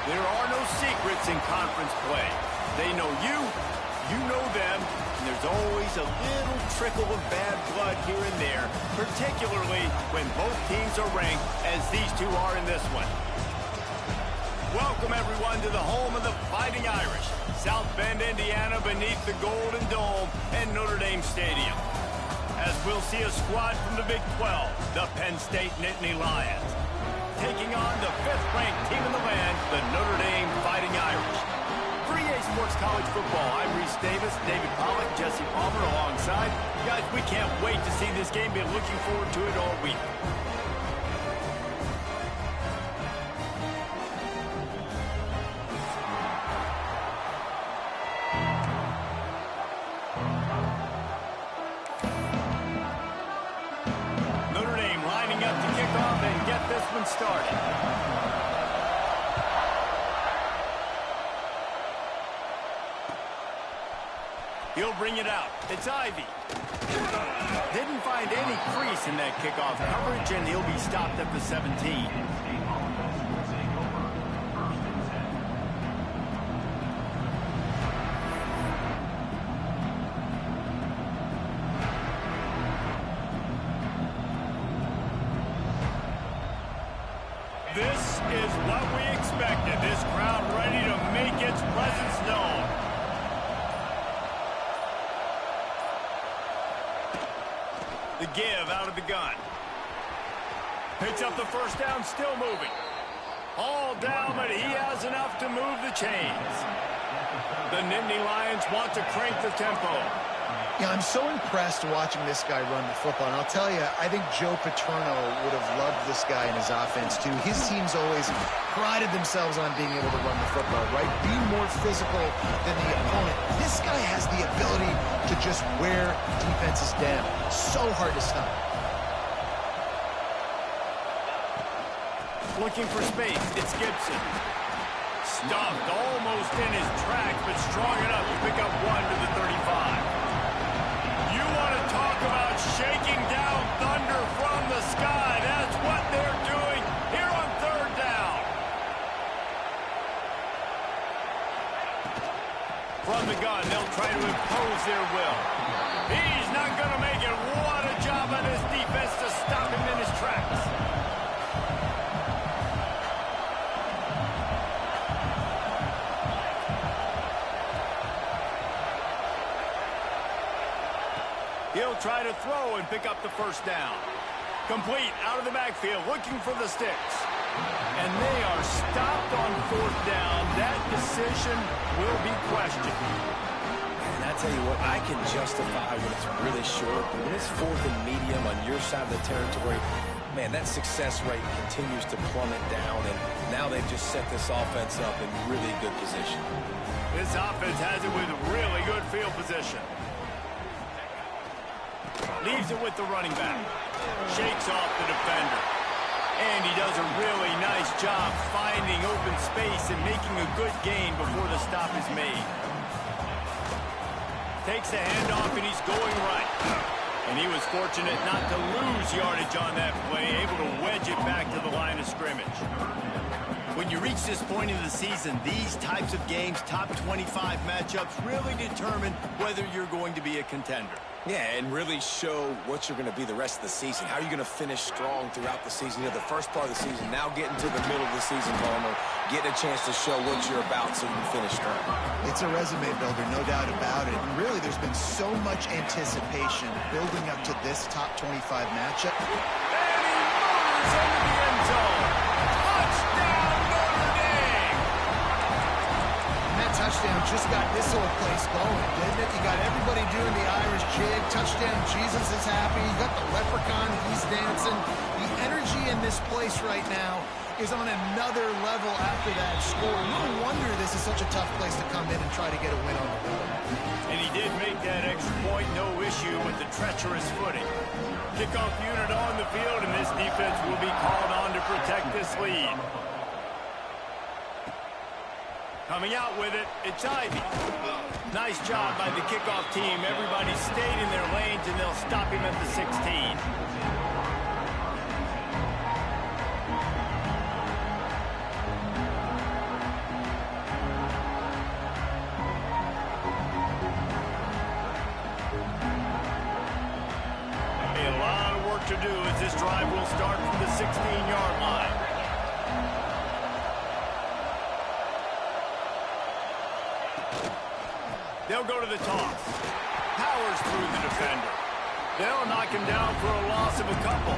There are no secrets in conference play. They know you, you know them, and there's always a little trickle of bad blood here and there, particularly when both teams are ranked as these two are in this one. Welcome, everyone, to the home of the Fighting Irish, South Bend, Indiana, beneath the Golden Dome and Notre Dame Stadium. As we'll see a squad from the Big 12, the Penn State Nittany Lions, taking on the 5th-ranked team in the land, the Notre Dame Fighting Irish. For EA Sports College Football, I'm Reese Davis, David Pollack, Jesse Palmer alongside. Guys, we can't wait to see this game. Been looking forward to it all week. Notre Dame lining up to kick off and get this one started. He'll bring it out. It's Ivy. Didn't find any crease in that kickoff coverage, and he'll be stopped at the 17. This is what we expected. This crowd ready to make its presence known. The give out of the gun. Picks up the first down, still moving. All down, but he has enough to move the chains. The Nittany Lions want to crank the tempo. Yeah, I'm so impressed watching this guy run the football. And I'll tell you, I think Joe Paterno would have loved this guy in his offense, too. His teams always prided themselves on being able to run the football, right? Be more physical than the opponent. This guy has the ability to just wear defenses down. So hard to stop. Looking for space, it's Gibson. Stuffed almost in his tracks, but strong enough to pick up one to the 35. You want to talk about shaking down thunder from the sky. That's what they're doing here on 3rd down. From the gun, they'll try to impose their will. He's not going to make it. What a job on his defense to stop him in his tracks. He'll try to throw and pick up the first down. Complete out of the backfield, looking for the sticks. And they are stopped on 4th down. That decision will be questioned. And I tell you what, I can justify when it's really short, but when it's 4th and medium on your side of the territory, man, that success rate continues to plummet down, and now they've just set this offense up in really good position. This offense has it with really good field position. Leaves it with the running back. Shakes off the defender. And he does a really nice job finding open space and making a good gain before the stop is made. Takes the handoff and he's going right. And he was fortunate not to lose yardage on that play, able to wedge it back to the line of scrimmage. When you reach this point in the season, these types of games, top 25 matchups, really determine whether you're going to be a contender. Yeah, and really show what you're going to be the rest of the season. How are you going to finish strong throughout the season? You know, the first part of the season, now getting to the middle of the season, Palmer, getting a chance to show what you're about so you can finish strong. It's a resume builder, no doubt about it. And really, there's been so much anticipation building up to this top 25 matchup. And he moves into the end zone. Touchdown, Notre Dame! And that touchdown just got this whole place going, didn't it? You got everybody doing the Irish jig. Touchdown, Jesus is happy. You got the leprechaun, he's dancing. The energy in this place right now is on another level after that score. No wonder this is such a tough place to come in and try to get a win on the road. And he did make that extra point, no issue with the treacherous footing. Kickoff unit on the field, and this defense will be called on to protect this lead. Coming out with it, it's Ivy. Nice job by the kickoff team. Everybody stayed in their lanes, and they'll stop him at the 16. work to do as this drive will start from the 16-yard line. They'll go to the toss. Powers through the defender. They'll knock him down for a loss of a couple.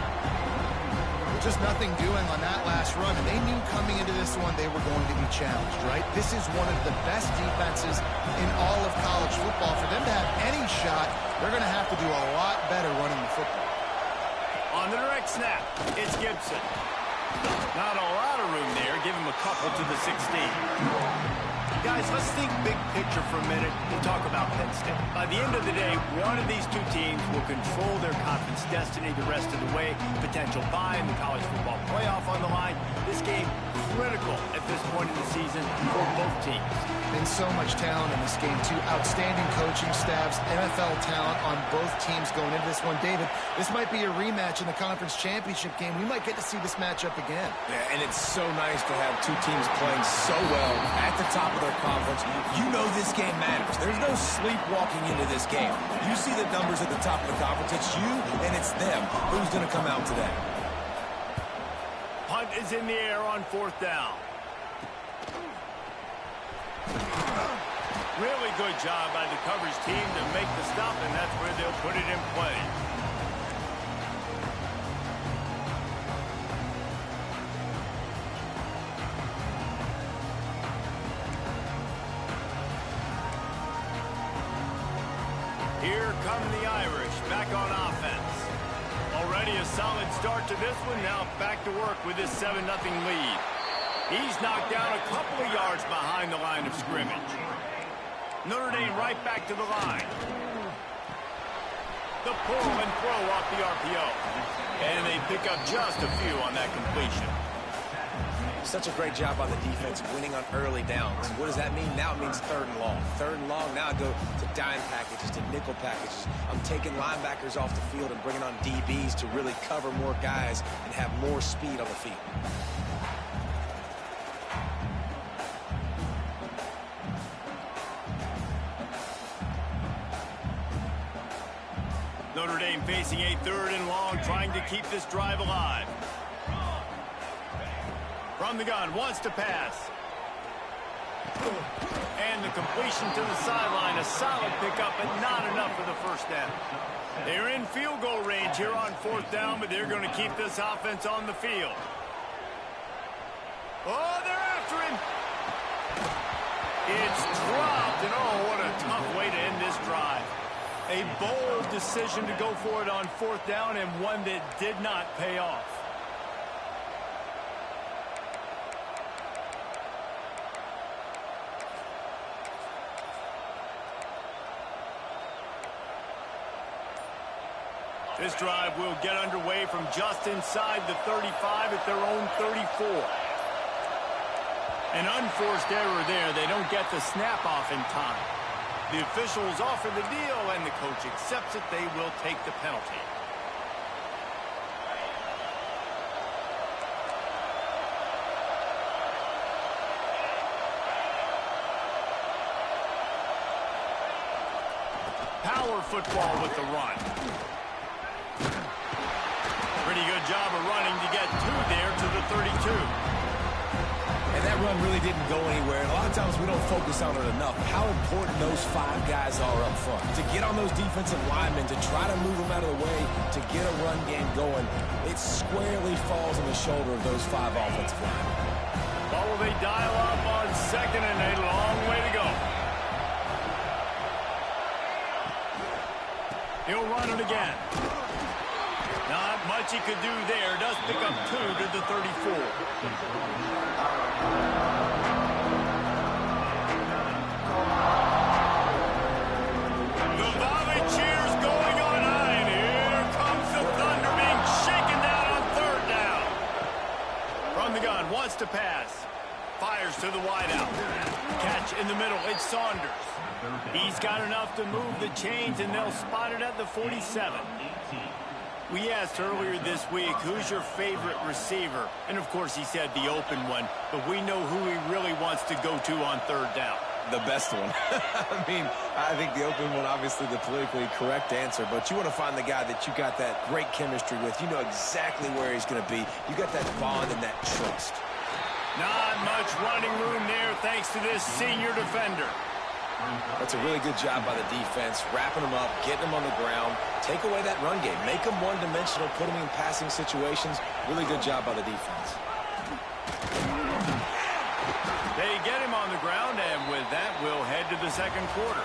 Just nothing doing on that last run, and they knew coming into this one they were going to be challenged, right? This is one of the best defenses in all of college football. For them to have any shot, they're going to have to do a lot better running the football. On the direct snap, it's Gibson. Not a lot of room there. Give him a couple to the 16. Guys, let's think big picture for a minute and talk about Penn State. By the end of the day, one of these two teams will control their conference destiny the rest of the way. Potential bye in the college football playoff on the line. This game critical at this point in the season for both teams. And so much talent in this game, too. Outstanding coaching staffs, NFL talent on both teams going into this one. David, this might be a rematch in the conference championship game. We might get to see this matchup again. Yeah, and it's so nice to have two teams playing so well at the top of their conference. You know this game matters. There's no sleepwalking into this game. You see the numbers at the top of the conference. It's you and it's them. Who's going to come out today? Punt is in the air on 4th down. Really good job by the coverage team to make the stop, and that's where they'll put it in play. Here come the Irish back on offense. Already a solid start to this one. Now back to work with this 7-0 lead. He's knocked down a couple of yards behind the line of scrimmage. Notre Dame right back to the line. The pull and throw off the RPO. And they pick up just a few on that completion. Such a great job on the defense winning on early downs. What does that mean? Now it means 3rd and long. 3rd and long, now I go to dime packages, to nickel packages. I'm taking linebackers off the field and bringing on DBs to really cover more guys and have more speed on the field. Notre Dame facing a 3rd and long, trying to keep this drive alive. From the gun, wants to pass. And the completion to the sideline, a solid pickup, but not enough for the 1st down. They're in field goal range here on 4th down, but they're going to keep this offense on the field. Oh, they're after him. It's dropped, and oh, what a tough way to end this drive. A bold decision to go for it on 4th down, and one that did not pay off. This drive will get underway from just inside the 35 at their own 34. An unforced error there. They don't get the snap off in time. The officials offer the deal, and the coach accepts it. They will take the penalty. Power football with the run. Pretty good job of running to get 2 there to the 32. And that run really didn't go anywhere. And a lot of times we don't focus on it enough. How important those 5 guys are up front. To get on those defensive linemen, to try to move them out of the way, to get a run game going, it squarely falls on the shoulder of those 5 offensive linemen. What will they dial up on 2nd and a long way to go? He'll run it again. Not much he could do there. Does pick up 2 to the 34. The Valley cheers going on high, and here comes the Thunder being shaken down on 3rd down. From the gun, wants to pass. Fires to the wideout. Catch in the middle, it's Saunders. He's got enough to move the chains, and they'll spot it at the 47. We asked earlier this week, who's your favorite receiver? And, of course, he said the open one, but we know who he really wants to go to on 3rd down. The best one. I mean, I think the open one, obviously the politically correct answer, but you want to find the guy that you got that great chemistry with. You know exactly where he's going to be. You got that bond and that trust. Not much running room there thanks to this senior defender. That's a really good job by the defense, wrapping them up, getting them on the ground, take away that run game, make them one-dimensional, put them in passing situations. Really good job by the defense. They get him on the ground, and with that, we'll head to the second quarter.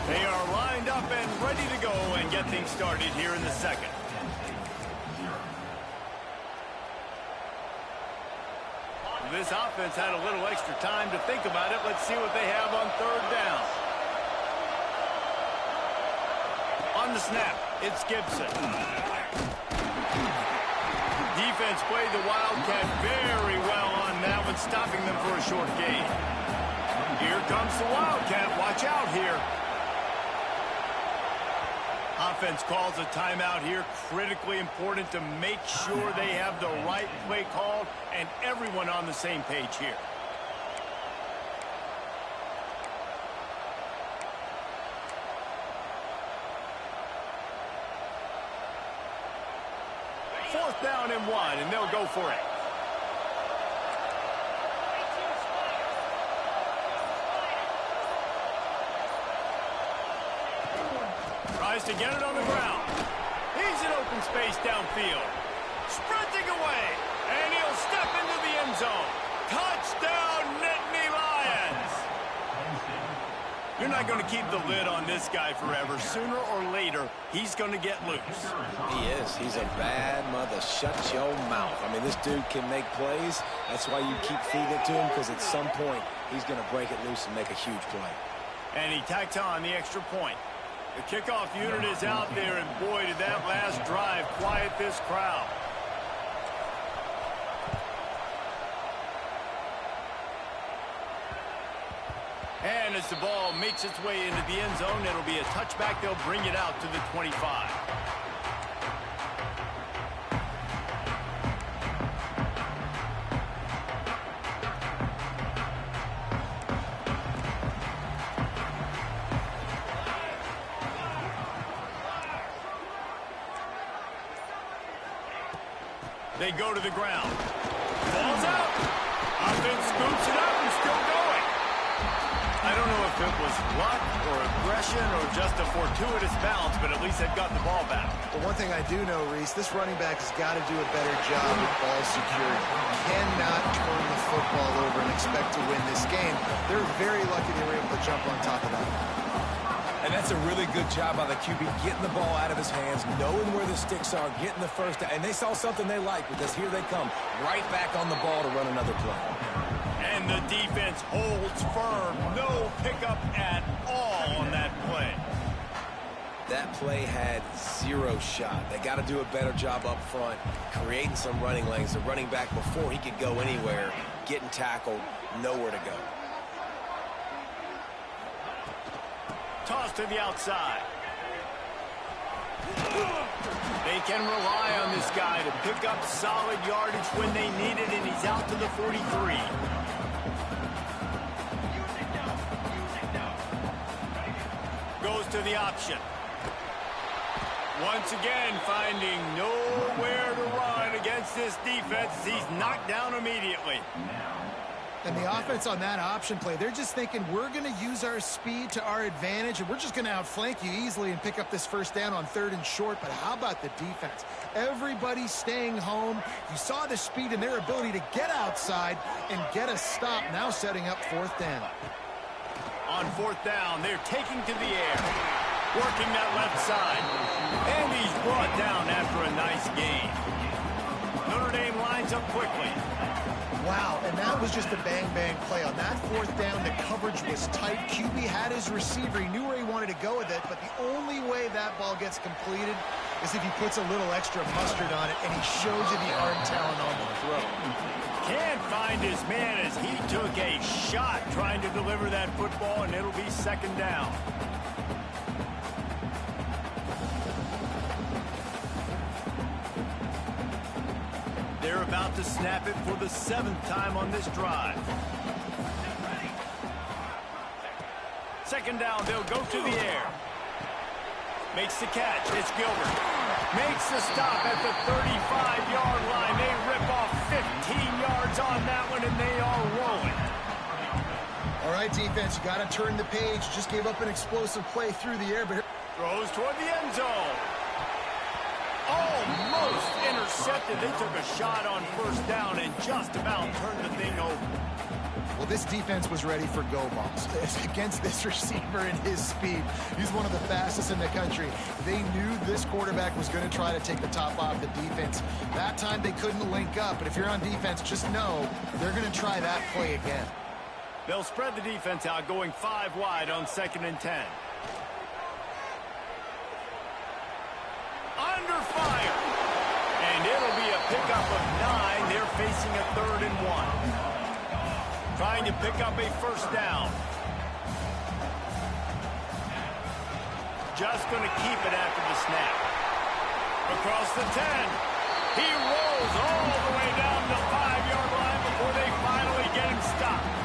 They are lined up and ready to go and get things started here in the second. This offense had a little extra time to think about it. Let's see what they have on third down. On the snap, it's Gibson. Defense played the Wildcat very well on that one, stopping them for a short gain. Here comes the Wildcat. Watch out here. Offense calls a timeout here. Critically important to make sure they have the right play called and everyone on the same page here. Fourth down and 1, and they'll go for it. Tries to get it on the ground. He's in open space downfield. Sprinting away, and he'll step into the end zone. Touchdown, Nittany Lions! You're not going to keep the lid on this guy forever. Sooner or later, he's going to get loose. He is. He's a bad mother. Shut your mouth. I mean, this dude can make plays. That's why you keep feeding it to him, because at some point, he's going to break it loose and make a huge play. And he tacks on the extra point. The kickoff unit is out there, and boy, did that last drive quiet this crowd. And as the ball makes its way into the end zone, it'll be a touchback. They'll bring it out to the 25. They go to the ground. Falls out. Offense scoops it up and still going. I don't know if it was luck or aggression or just a fortuitous bounce, but at least they've got the ball back. But one thing I do know, Reese, this running back has got to do a better job with ball security. Cannot turn the football over and expect to win this game. They're very lucky they were able to jump on top of that. And that's a really good job by the QB, getting the ball out of his hands, knowing where the sticks are, getting the first down. And they saw something they liked, because here they come, right back on the ball to run another play. And the defense holds firm. No pickup at all on that play. That play had zero shot. They got to do a better job up front, creating some running lanes. The running back, before he could go anywhere, getting tackled, nowhere to go. Toss to the outside. They can rely on this guy to pick up solid yardage when they need it, and he's out to the 43. Goes to the option. Once again, finding nowhere to run against this defense. He's knocked down immediately. And the offense on that option play, they're just thinking, we're going to use our speed to our advantage, and we're just going to outflank you easily and pick up this first down on 3rd and short. But how about the defense? Everybody's staying home. You saw the speed and their ability to get outside and get a stop, now setting up 4th down. On 4th down, they're taking to the air, working that left side. And he's brought down after a nice gain. Notre Dame lines up quickly. Wow, and that was just a bang-bang play. On that 4th down, the coverage was tight. QB had his receiver. He knew where he wanted to go with it, but the only way that ball gets completed is if he puts a little extra mustard on it, and he shows you the arm talent on the throw. Can't find his man as he took a shot trying to deliver that football, and it'll be 2nd down. They're about to snap it for the 7th time on this drive. Second down, they'll go to the air. Makes the catch. It's Gilbert. Makes the stop at the 35-yard line. They rip off 15 yards on that one, and they are rolling. All right, defense, you got to turn the page. Just gave up an explosive play through the air, but Throws toward the end zone. Almost intercepted. They took a shot on first down and just about turned the thing over. well, this defense was ready for go balls against this receiver and his speed. He's one of the fastest in the country. They knew this quarterback was going to try to take the top off the defense. That time they couldn't link up, but if you're on defense, just know they're going to try that play again. They'll spread the defense out, going 5 wide on 2nd and 10. Under fire. And it'll be a pickup of 9. They're facing a 3rd and 1. Trying to pick up a first down. Just going to keep it after the snap. Across the 10. He rolls all the way down the 5-yard line before they finally get him stopped.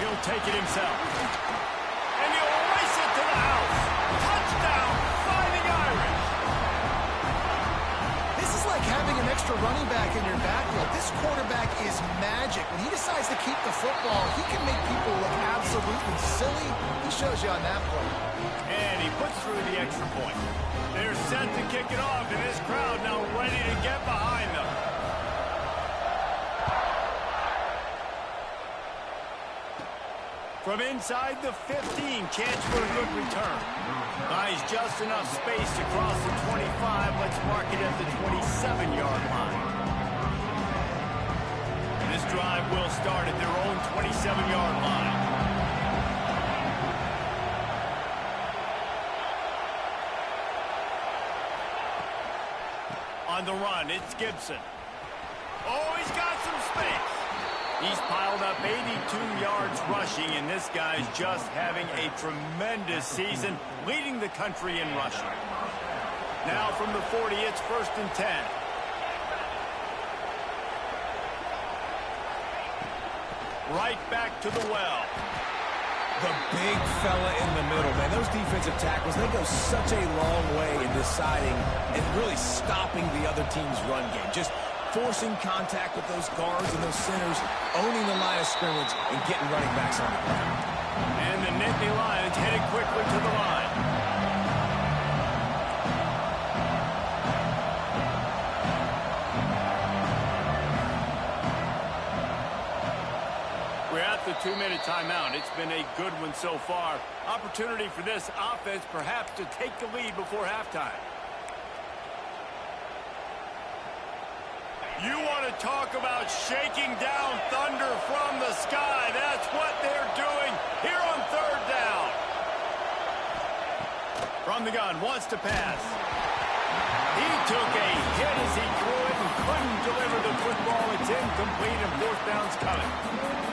He'll take it himself. And he'll race it to the house. Touchdown, Fighting Irish. This is like having an extra running back in your backfield. This quarterback is magic. When he decides to keep the football, he can make people look absolutely silly. He shows you on that play. And he puts through the extra point. They're set to kick it off, and this crowd now ready to get behind them. From inside the 15, chance for a good return. Buys just enough space to cross the 25. Let's mark it at the 27-yard line. This drive will start at their own 27-yard line. On the run, it's Gibson. Oh, he's got some space. He's piled up 82 yards rushing, and this guy's just having a tremendous season, leading the country in rushing. Now from the 40, it's 1st and 10. Right back to the well. The big fella in the middle, man. Those defensive tackles, they go such a long way in deciding and really stopping the other team's run game. Just forcing contact with those guards and those centers, owning the line of scrimmage, and getting running backs on the ground. And the Nittany Lions headed quickly to the line. We're at the 2-minute timeout. It's been a good one so far. Opportunity for this offense perhaps to take the lead before halftime. You want to talk about shaking down thunder from the sky. That's what they're doing here on 3rd down. From the gun, wants to pass. He took a hit as he threw it and couldn't deliver the football. It's incomplete and 4th down's coming.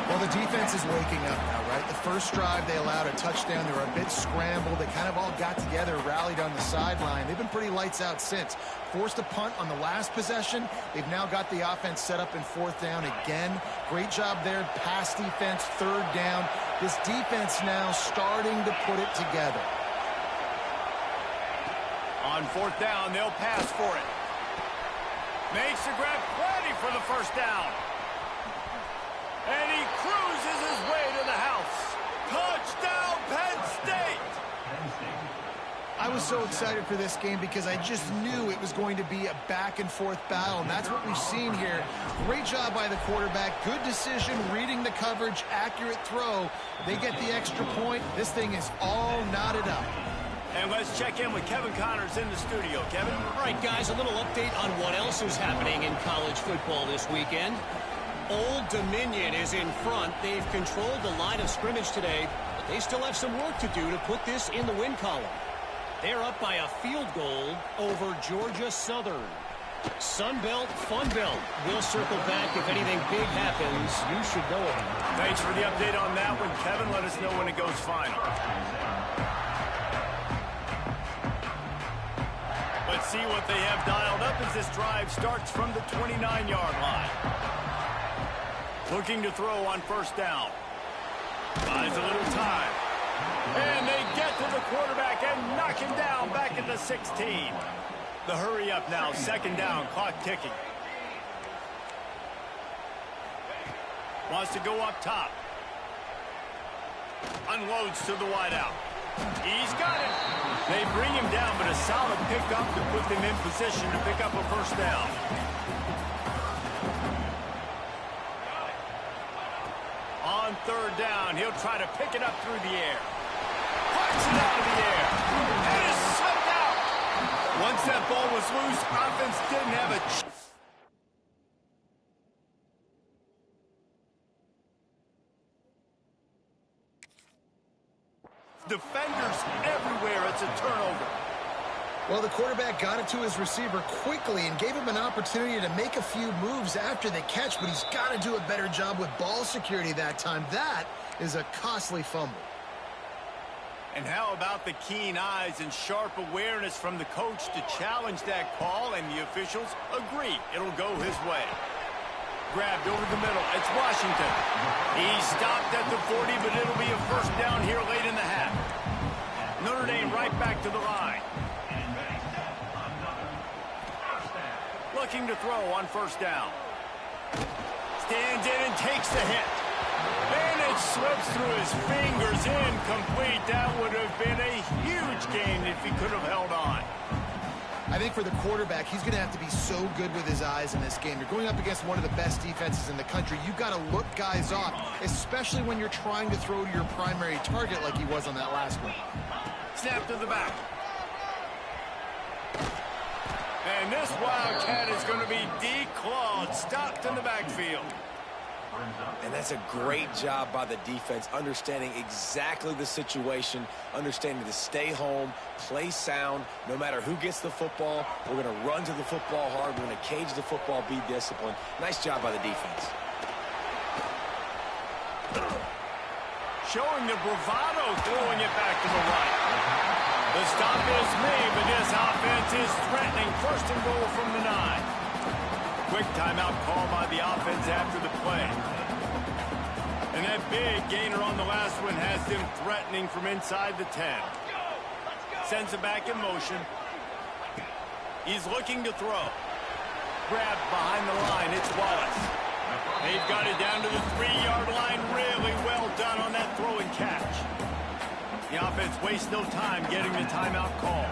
Well, the defense is waking up now, right? The first drive, they allowed a touchdown. They were a bit scrambled. They kind of all got together, rallied on the sideline. They've been pretty lights out since. Forced a punt on the last possession. They've now got the offense set up in 4th down again. Great job there. Pass defense, 3rd down. This defense now starting to put it together. On 4th down, they'll pass for it. Makes the grab, plenty for the first down. And he cruises his way to the house. Touchdown, Penn State! I was so excited for this game because I just knew it was going to be a back-and-forth battle, and that's what we've seen here. Great job by the quarterback. Good decision, reading the coverage, accurate throw. They get the extra point. This thing is all knotted up. And let's check in with Kevin Connors in the studio. Kevin? All right, guys, a little update on what else is happening in college football this weekend. Old Dominion is in front. They've controlled the line of scrimmage today, but they still have some work to do to put this in the win column. They're up by a field goal over Georgia Southern. Sunbelt, Funbelt. We'll circle back if anything big happens. You should know it. Thanks for the update on that one, Kevin. Let us know when it goes final. Let's see what they have dialed up as this drive starts from the 29-yard line. Looking to throw on 1st down. Buys a little time. And they get to the quarterback and knock him down back at the 16. The hurry up now, second down, clock ticking. Wants to go up top. Unloads to the wideout. He's got it. They bring him down, but a solid pickup to put them in position to pick up a first down. On third down, he'll try to pick it up through the air. Parks it out of the air. And is swept out. Once that ball was loose, offense didn't have a chance. Defenders everywhere. It's a turnover. Well, the quarterback got it to his receiver quickly and gave him an opportunity to make a few moves after the catch, but he's got to do a better job with ball security that time. That is a costly fumble. And how about the keen eyes and sharp awareness from the coach to challenge that call, and the officials agree it'll go his way. Grabbed over the middle. It's Washington. He stopped at the 40, but it'll be a first down here late in the half. Notre Dame right back to the line. Looking to throw on first down. Stands in and takes the hit. And it slips through his fingers. Incomplete. That would have been a huge gain if he could have held on. I think for the quarterback, he's going to have to be so good with his eyes in this game. You're going up against one of the best defenses in the country. You've got to look guys off, especially when you're trying to throw to your primary target like he was on that last one. Snap to the back. And this Wildcat is going to be declawed, stopped in the backfield. And that's a great job by the defense, understanding exactly the situation, understanding to stay home, play sound. No matter who gets the football, we're going to run to the football hard. We're going to cage the football, be disciplined. Nice job by the defense. Showing the bravado, throwing it back to the right. The stop is made, but this offense is threatening. First and goal from the 9. Quick timeout call by the offense after the play. And that big gainer on the last one has them threatening from inside the 10. Sends it back in motion. He's looking to throw. Grabbed behind the line. It's Wallace. They've got it down to the 3-yard line. Really well done on that throw and catch. The offense wastes no time getting the timeout call.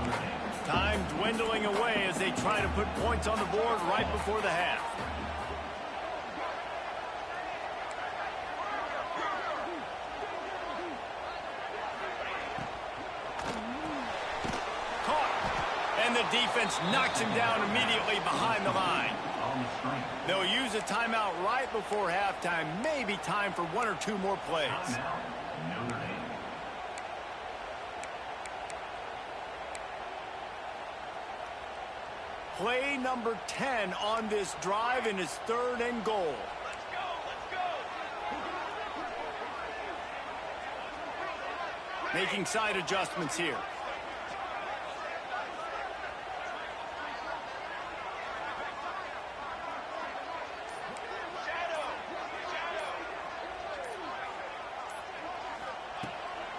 Time dwindling away as they try to put points on the board right before the half. Caught. And the defense knocks him down immediately behind the line. They'll use a timeout right before halftime. Maybe time for 1 or 2 more plays. Play number 10 on this drive, and it's 3rd and goal. Let's go. Making side adjustments here.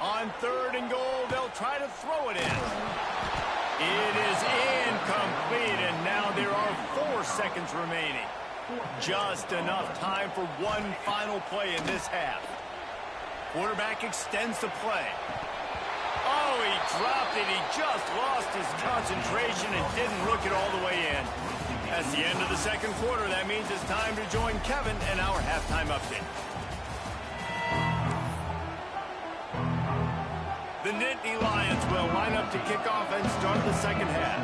On 3rd and goal, they'll try to throw it in. It is incomplete, and now there are 4 seconds remaining. Just enough time for one final play in this half. Quarterback extends the play. Oh, he dropped it. He just lost his concentration and didn't look it all the way in. That's the end of the second quarter. That means it's time to join Kevin and our halftime update. The Nittany Lions will line up to kick off and start the second half.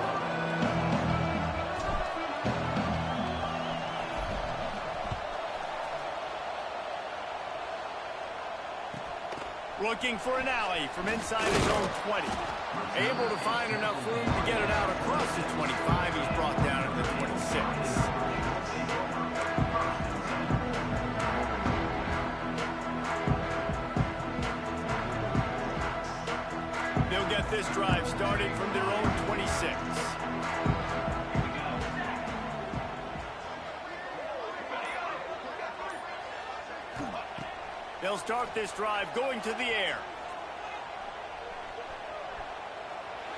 Looking for an alley from inside his own 20. Able to find enough room to get it out across the 25. He's brought down at the 26. They'll get this drive started from their own 26. They'll start this drive going to the air.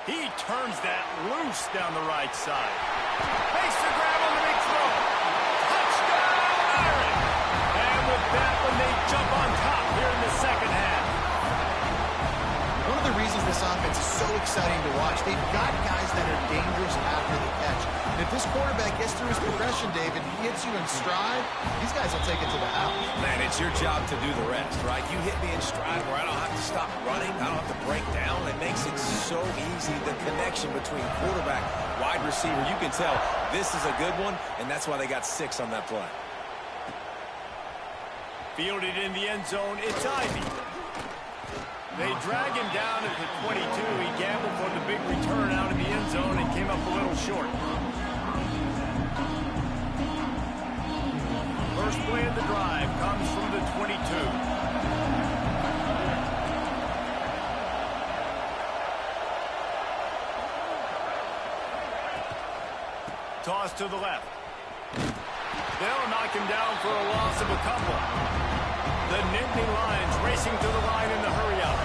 He turns that loose down the right side. Makes the grab on the big throw. Touchdown, Irish! And with that one, they jump on top here in the second half. One of the reasons this offense is so exciting to watch, they've got guys that are dangerous after the catch. And if this quarterback gets through his progression, David, he hits you in stride, these guys will take it to the house. Man, it's your job to do the rest, right? You hit me in stride where I don't have to stop running. I don't have to break down. It makes it so easy. The connection between quarterback, wide receiver, you can tell this is a good one, and that's why they got 6 on that play. Fielded in the end zone, it's Ivy. They drag him down at the 22. He gambled for the big return out of the end zone and came up a little short. First play of the drive comes from the 22. Toss to the left. They'll knock him down for a loss of a couple. The Nittany Lions racing to the line in the hurry-up.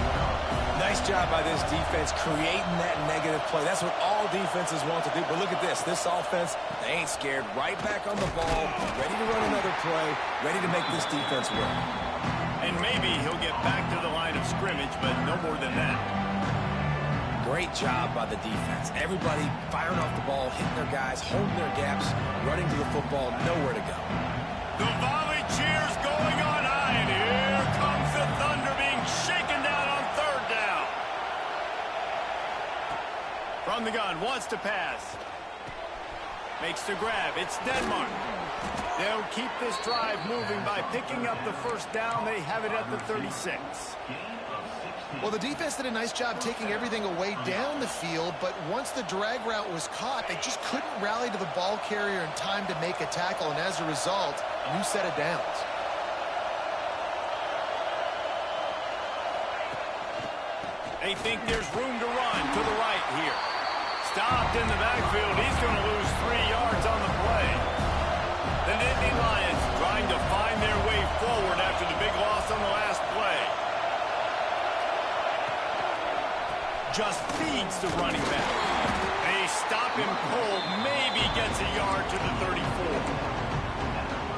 Nice job by this defense creating that negative play. That's what all defenses want to do. But look at this. This offense, they ain't scared. Right back on the ball, ready to run another play, ready to make this defense work. And maybe he'll get back to the line of scrimmage, but no more than that. Great job by the defense. Everybody firing off the ball, hitting their guys, holding their gaps, running to the football, nowhere to go. The volley cheers going on high, and here comes the Thunder being shaken down on third down. From the gun, wants to pass. Makes the grab. It's Denmark. They'll keep this drive moving by picking up the first down. They have it at the 36. Well, the defense did a nice job taking everything away down the field, but once the drag route was caught, they just couldn't rally to the ball carrier in time to make a tackle, and as a result, new set of downs. They think there's room to run to the right here. Stopped in the backfield. He's going to lose 3 yards on the play. The Nittany Lions trying to find their way forward after the big loss on the last play. Just feeds the running back. They stop him cold. Maybe gets a yard to the 34.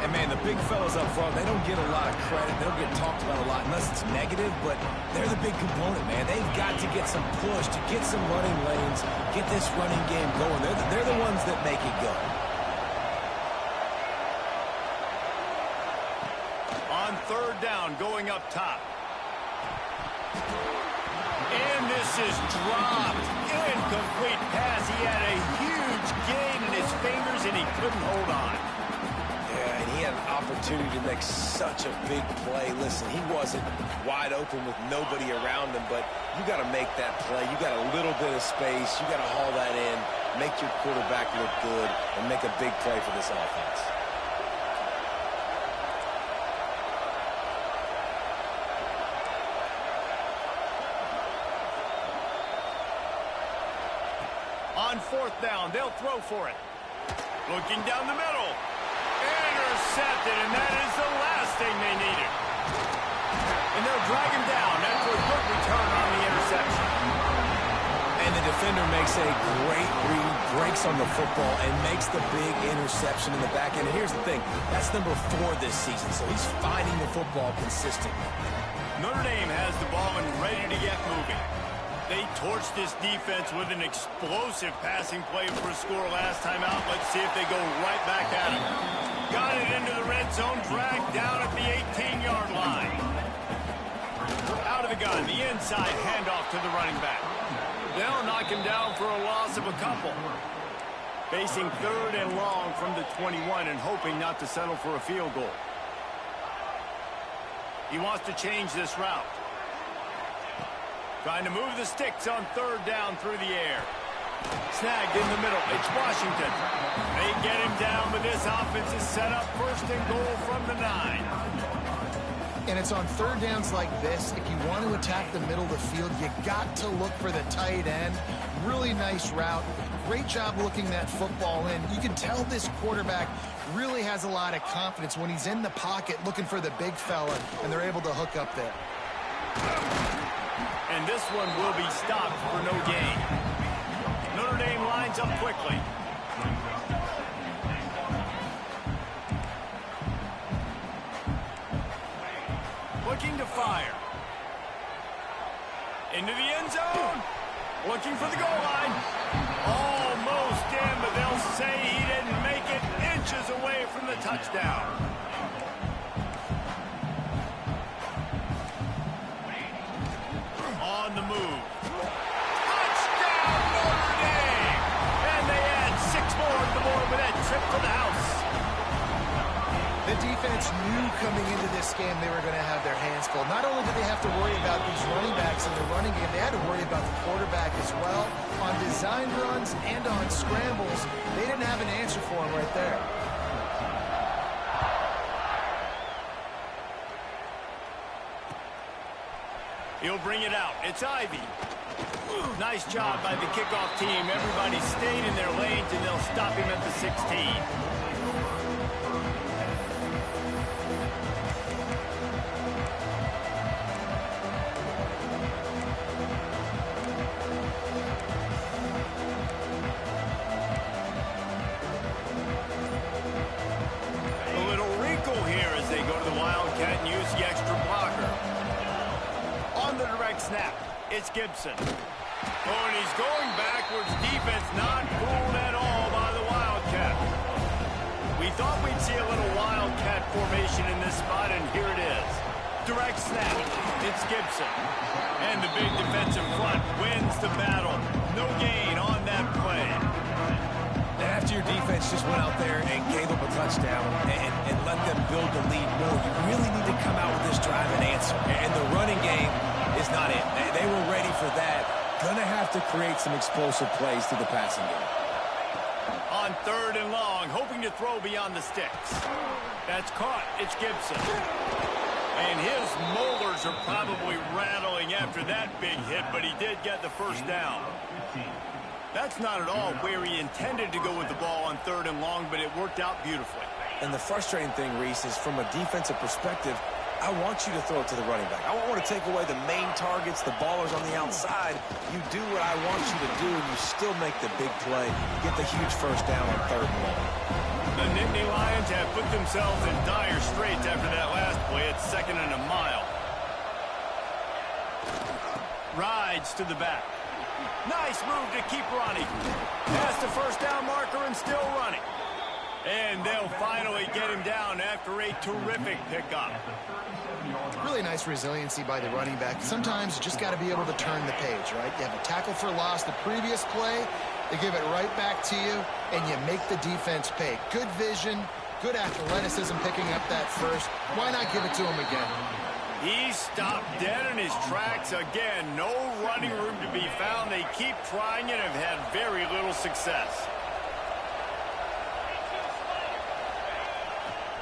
And, man, the big fellas up front, they don't get a lot of credit. They don't get talked about a lot unless it's negative, but they're the big component, man. They've got to get some push, to get some running lanes, get this running game going. They're the ones that make it go. On third down, going up top. And this is dropped. Incomplete pass. He had a huge gain in his fingers, and he couldn't hold on. Yeah, and he had an opportunity to make such a big play. Listen, he wasn't wide open with nobody around him, but you got to make that play. You got a little bit of space. You got to haul that in, make your quarterback look good, and make a big play for this offense. On fourth down, they'll throw for it. Looking down the middle. Intercepted, and that is the last thing they needed. And they'll drag him down after a good return on the interception. And the defender makes a great read, breaks on the football, and makes the big interception in the back end. And here's the thing, that's number 4 this season, so he's finding the football consistently. Notre Dame has the ball and ready to get moving. They torched this defense with an explosive passing play for a score last time out. Let's see if they go right back at him. Got it into the red zone, dragged down at the 18-yard line. Out of the gun, the inside handoff to the running back. They'll knock him down for a loss of a couple. Facing third and long from the 21 and hoping not to settle for a field goal. He wants to change this route. Trying to move the sticks on third down through the air. Snagged in the middle. It's Washington. They get him down, but this offense is set up first and goal from the 9. And it's on third downs like this, if you want to attack the middle of the field, you got to look for the tight end. Really nice route. great job looking that football in. You can tell this quarterback really has a lot of confidence when he's in the pocket looking for the big fella, and they're able to hook up there. And this one will be stopped for no gain. Notre Dame lines up quickly. Looking to fire. Into the end zone. Looking for the goal line. Almost in, but they'll say he didn't make it, inches away from the touchdown. On the move. Touchdown, Notre Dame! And they add 6 more to the board with that trip to the house. The defense knew coming into this game they were going to have their hands full. Not only did they have to worry about these running backs in the running game, they had to worry about the quarterback as well. On design runs and on scrambles, they didn't have an answer for him right there. He'll bring it out. It's Ivy. Nice job by the kickoff team. Everybody stayed in their lanes, and they'll stop him at the 16. Snap. It's Gibson. Oh, and he's going backwards. Defense not fooled at all by the Wildcat. We thought we'd see a little Wildcat formation in this spot, and here it is. Direct snap. It's Gibson. And the big defensive front wins the battle. No gain on that play. After your defense just went out there and gave up a touchdown and let them build the lead more, you really need to come out with this drive and answer. And the running game is not it. They were ready for that. Gonna have to create some explosive plays through the passing game. On 3rd and long, hoping to throw beyond the sticks. That's caught. It's Gibson. And his molars are probably rattling after that big hit, but he did get the first down. That's not at all where he intended to go with the ball on 3rd and long, but it worked out beautifully. And the frustrating thing, Reese, is from a defensive perspective, I want you to throw it to the running back. I want to take away the main targets, the ballers on the outside. You do what I want you to do, and you still make the big play. Get the huge first down on 3rd and long. The Nittany Lions have put themselves in dire straits after that last play. It's 2nd and a mile. Rides to the back. Nice move to keep running. Past the first down marker and still running. And they'll finally get him down after a terrific pickup. Really nice resiliency by the running back. Sometimes you just got to be able to turn the page, right? You have a tackle for loss the previous play. They give it right back to you, and you make the defense pay. Good vision, good athleticism picking up that first. Why not give it to him again? He stopped dead in his tracks again. No running room to be found. They keep trying and have had very little success.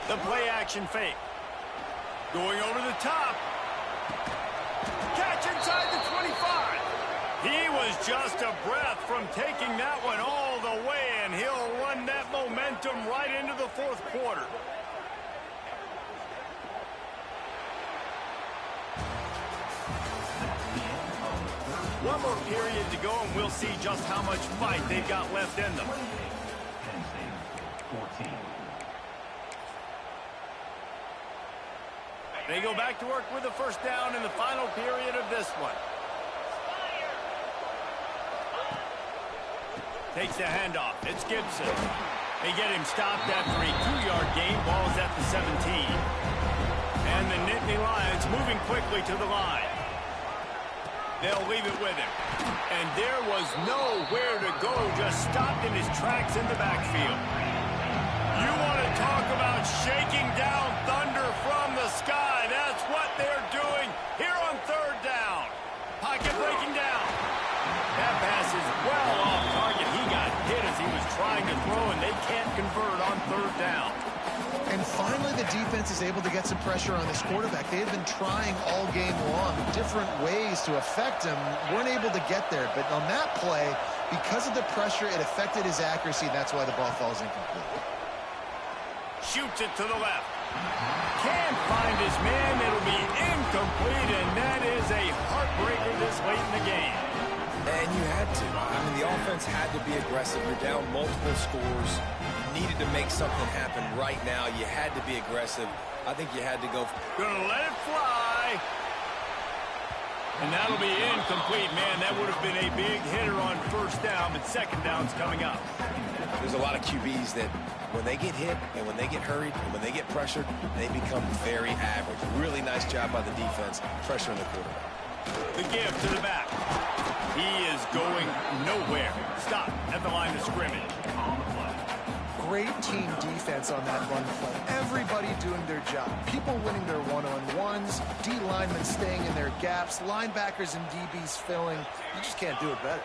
The play action fake. Going over the top. Catch inside the 25. He was just a breath from taking that one all the way, and he'll run that momentum right into the 4th quarter. One more period to go, and we'll see just how much fight they've got left in them. They go back to work with the first down in the final period of this one. Takes the handoff. It's Gibson. They get him stopped after a 2-yard gain. Ball's at the 17. And the Nittany Lions moving quickly to the line. They'll leave it with him. And there was nowhere to go. Just stopped in his tracks in the backfield. You want to talk about shaking down thunder from the sky. That's what they're doing here on 3rd down. Pocket breaking down. That pass is well off target. He got hit as he was trying to throw, and they can't convert on 3rd down. And finally, the defense is able to get some pressure on this quarterback. They've been trying all game long, different ways to affect him. Weren't able to get there, but on that play, Because of the pressure, it affected his accuracy. That's why the ball falls incomplete. Shoots it to the left. Can't find his man. It'll be incomplete, and that is a heartbreaker this late in the game. And you had to. I mean, the offense had to be aggressive. You're down multiple scores. You needed to make something happen right now. You had to be aggressive. I think you had to go. Gonna let it fly. And that'll be incomplete. Man, that would have been a big hitter on first down, but second down's coming up. There's a lot of QBs that when they get hit and when they get hurried and when they get pressured, they become very average. Really nice job by the defense, pressuring the quarterback. The give to the back. He is going nowhere. Stop at the line of scrimmage. Great team defense on that run play. Everybody doing their job. People winning their one-on-ones, D linemen staying in their gaps, linebackers and DBs filling. You just can't do it better.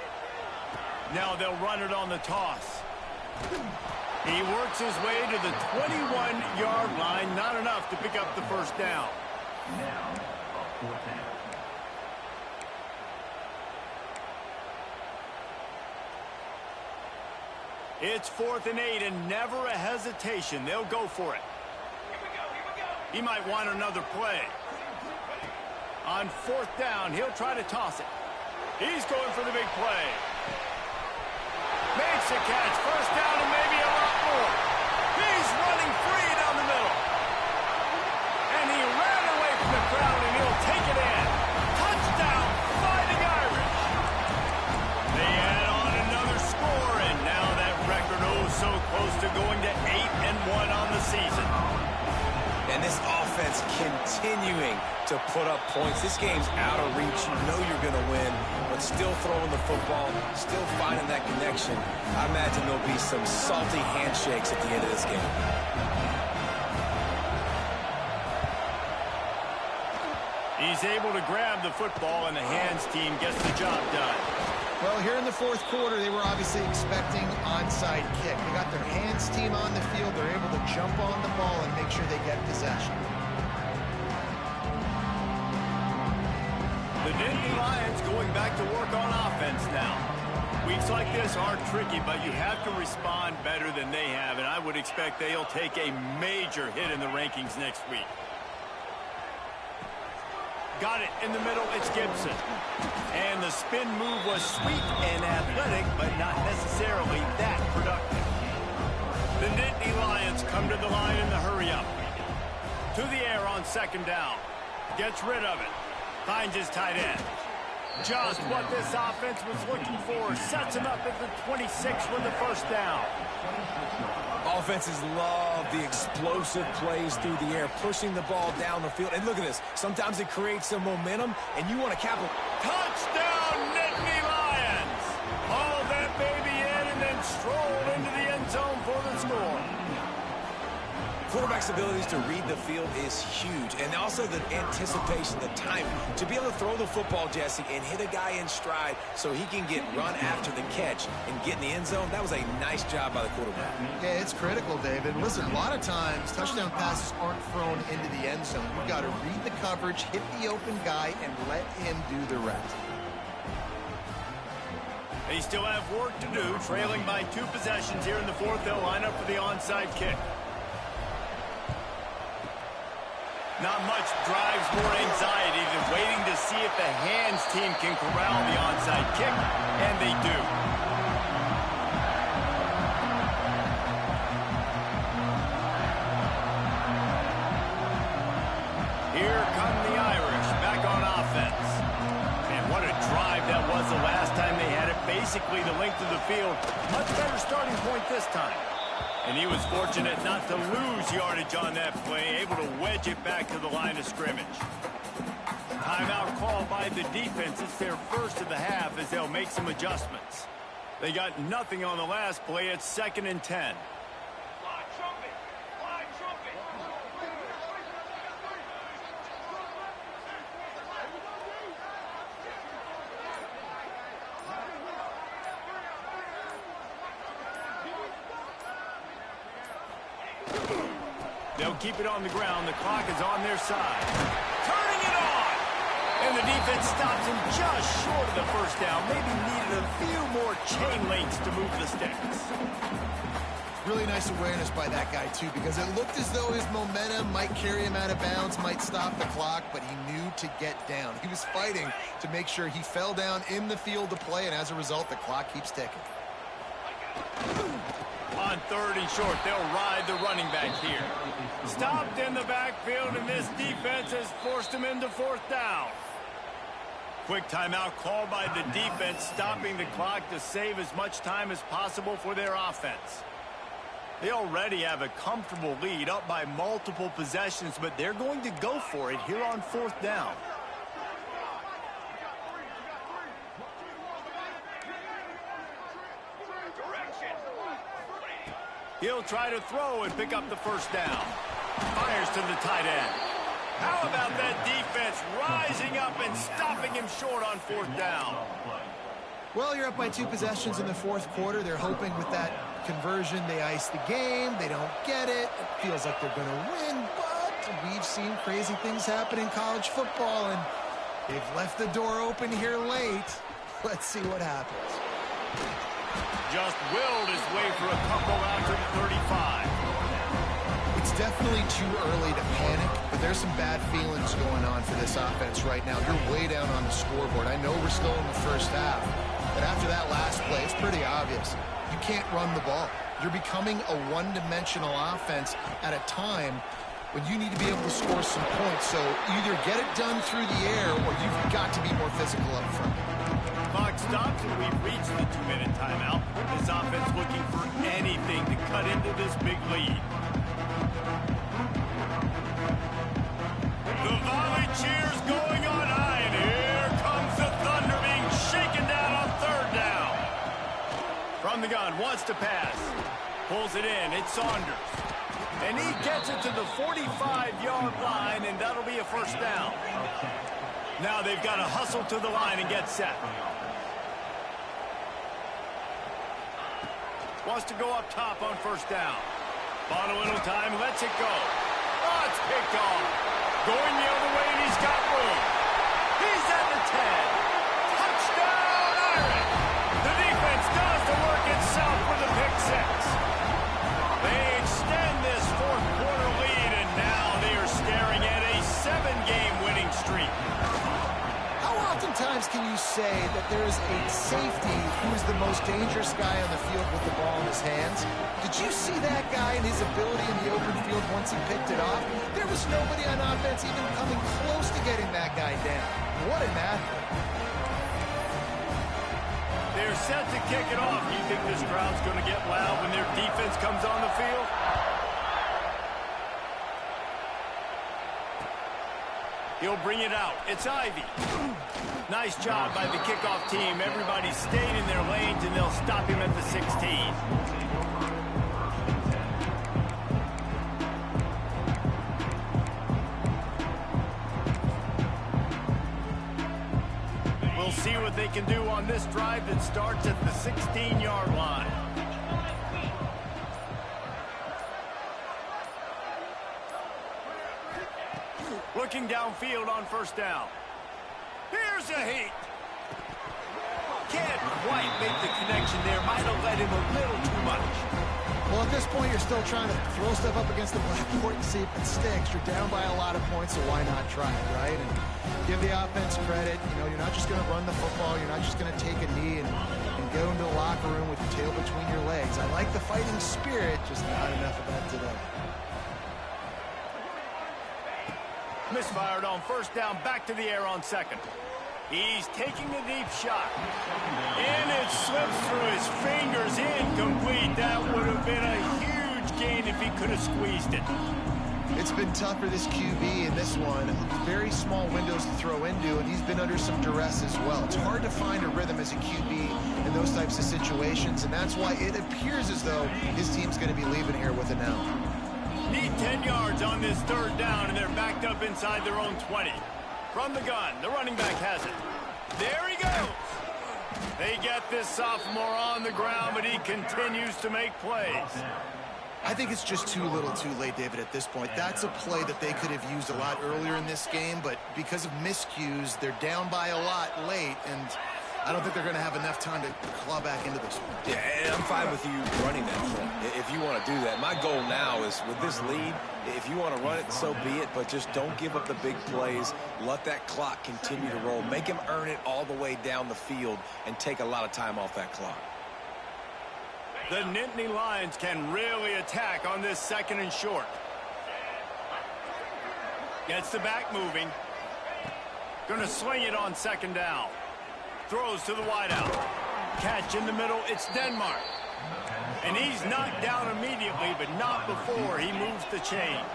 Now they'll run it on the toss. He works his way to the 21-yard line. Not enough to pick up the first down. It's 4th and 8 and never a hesitation. They'll go for it. He might want another play. On 4th down, he'll try to toss it. He's going for the big play. Makes a catch. First down and maybe a lot more. He's running free down the middle. And he ran away from the crowd, and he'll take it in. Touchdown, Fighting Irish. They add on another score, and now that record so close to going to 8-1 on the season. And this offense continuing to put up points. This game's out of reach. You know you're going to win, but still throwing the football, still finding that connection. I imagine there'll be some salty handshakes at the end of this game. He's able to grab the football, and the hands team gets the job done. Well, here in the 4th quarter, they were obviously expecting onside kick. They got their hands team on the field. They're able to jump on the ball and make sure they get possession. The Nittany Lions going back to work on offense now. Weeks like this are tricky, but you have to respond better than they have, and I would expect they'll take a major hit in the rankings next week. Got it in the middle. It's Gibson. And the spin move was sweet and athletic, but not necessarily that productive. The Nittany Lions come to the line in the hurry-up. To the air on second down. Gets rid of it. Finds his tight end. Just what this offense was looking for. Sets him up at the 26 with the first down. Offenses love the explosive plays through the air, pushing the ball down the field. And look at this. Sometimes it creates some momentum, and you want to capitalize. Touchdown, Nittany Lions! Haul that baby in and then stroll into the end zone for the score. Quarterback's abilities to read the field is huge, and also the anticipation, the timing. To be able to throw the football, Jesse, and hit a guy in stride so he can get run after the catch and get in the end zone, that was a nice job by the quarterback. Yeah, it's critical, David. Listen, a lot of times, touchdown passes aren't thrown into the end zone. You've got to read the coverage, hit the open guy, and let him do the rest. They still have work to do, trailing by 2 possessions here in the 4th. They'll line up for the onside kick. Not much drives more anxiety than waiting to see if the hands team can corral the onside kick, and they do. Here come the Irish back on offense. And what a drive that was the last time they had it, basically the length of the field. Much better starting point this time. And he was fortunate not to lose yardage on that play, able to wedge it back to the line of scrimmage. Timeout call by the defense. It's their first of the half as they'll make some adjustments. They got nothing on the last play. It's 2nd and 10. They'll keep it on the ground. The clock is on their side. Turning it on! And the defense stops him just short of the first down. Maybe needed a few more chain links to move the sticks. Really nice awareness by that guy, too, because it looked as though his momentum might carry him out of bounds, might stop the clock, but he knew to get down. He was fighting to make sure he fell down in the field to play, and as a result, the clock keeps ticking. On 3rd and short, they'll ride the running back here. Stopped in the backfield, and this defense has forced him into 4th down. Quick timeout called by the defense, stopping the clock to save as much time as possible for their offense. They already have a comfortable lead, up by multiple possessions, but they're going to go for it here on 4th down. He'll try to throw and pick up the first down. Fires to the tight end. How about that defense rising up and stopping him short on 4th down? Well, you're up by 2 possessions in the 4th quarter. They're hoping with that conversion they ice the game. They don't get it. It feels like they're going to win, but we've seen crazy things happen in college football, and they've left the door open here late. Let's see what happens. Just willed his way for a couple out to the 35. It's definitely too early to panic, but there's some bad feelings going on for this offense right now. You're way down on the scoreboard. I know we're still in the first half, but after that last play, it's pretty obvious. You can't run the ball. You're becoming a one-dimensional offense at a time when you need to be able to score some points. So either get it done through the air or you've got to be more physical up front. Clock stops and we've reached the 2-minute timeout. This offense looking for anything to cut into this big lead. The volley cheers going on high, and here comes the thunder being shaken down on 3rd down. From the gun, wants to pass. Pulls it in, it's Saunders. And he gets it to the 45-yard line, and that'll be a first down. Now they've got to hustle to the line and get set. Wants to go up top on 1st down. Bought a little time, lets it go. Oh, it's picked off. Going the other way, and he's got room. He's at the 10. Touchdown, Iron. The defense does the work itself for the pick 6. They extend this 4th quarter lead, and now they are staring at a 7-game winning streak. How oftentimes can you say that there is a safety who's the most dangerous guy on the field with the ball in his hands? Did you see that guy and his ability in the open field once he picked it off? There was nobody on offense even coming close to getting that guy down. What an athlete. They're set to kick it off. You think this crowd's going to get loud when their defense comes on the field? He'll bring it out. It's Ivy. Nice job by the kickoff team. Everybody stayed in their lanes, and they'll stop him at the 16. We'll see what they can do on this drive that starts at the 16-yard line. Looking downfield on 1st down. Here's a heat. Can't quite make the connection there. Might have let him a little too much. Well, at this point, you're still trying to throw stuff up against the blackboard and see if it sticks. You're down by a lot of points, so why not try it, right? And give the offense credit. You know, you're not just going to run the football. You're not just going to take a knee and go into the locker room with your tail between your legs. I like the fighting spirit, just not enough of that today. Misfired on 1st down, back to the air on 2nd. He's taking a deep shot. And it slips through his fingers, incomplete. That would have been a huge gain if he could have squeezed it. It's been tough for this QB in this one. Very small windows to throw into, and he's been under some duress as well. It's hard to find a rhythm as a QB in those types of situations, and that's why it appears as though his team's going to be leaving here with an L. Need 10 yards on this 3rd down, and they're backed up inside their own 20. From the gun, the running back has it. There he goes. They get this sophomore on the ground, but he continues to make plays. I think it's just too little too late, David, at this point. That's a play that they could have used a lot earlier in this game, but because of miscues, they're down by a lot late, and I don't think they're going to have enough time to claw back into this one. Yeah, and I'm fine with you running that play if you want to do that. My goal now is with this lead, if you want to run it, so be it, but just don't give up the big plays. Let that clock continue to roll. Make him earn it all the way down the field and take a lot of time off that clock. The Nittany Lions can really attack on this 2nd and short. Gets the back moving. Gonna sling it on 2nd down. Throws to the wideout. Catch in the middle. It's Denmark. And he's knocked down immediately, but not before he moves the chains.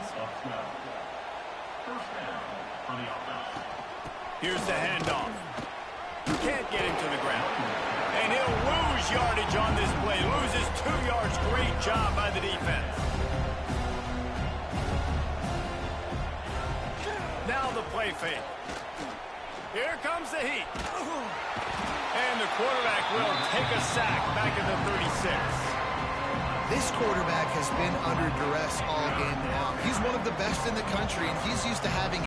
Here's the handoff. Can't get him to the ground. And he'll lose yardage on this play. Loses 2 yards. Great job by the defense. Now the play fake. Here comes the heat. And the quarterback will take a sack back at the 36. This quarterback has been under duress all game long. He's one of the best in the country, and he's used to having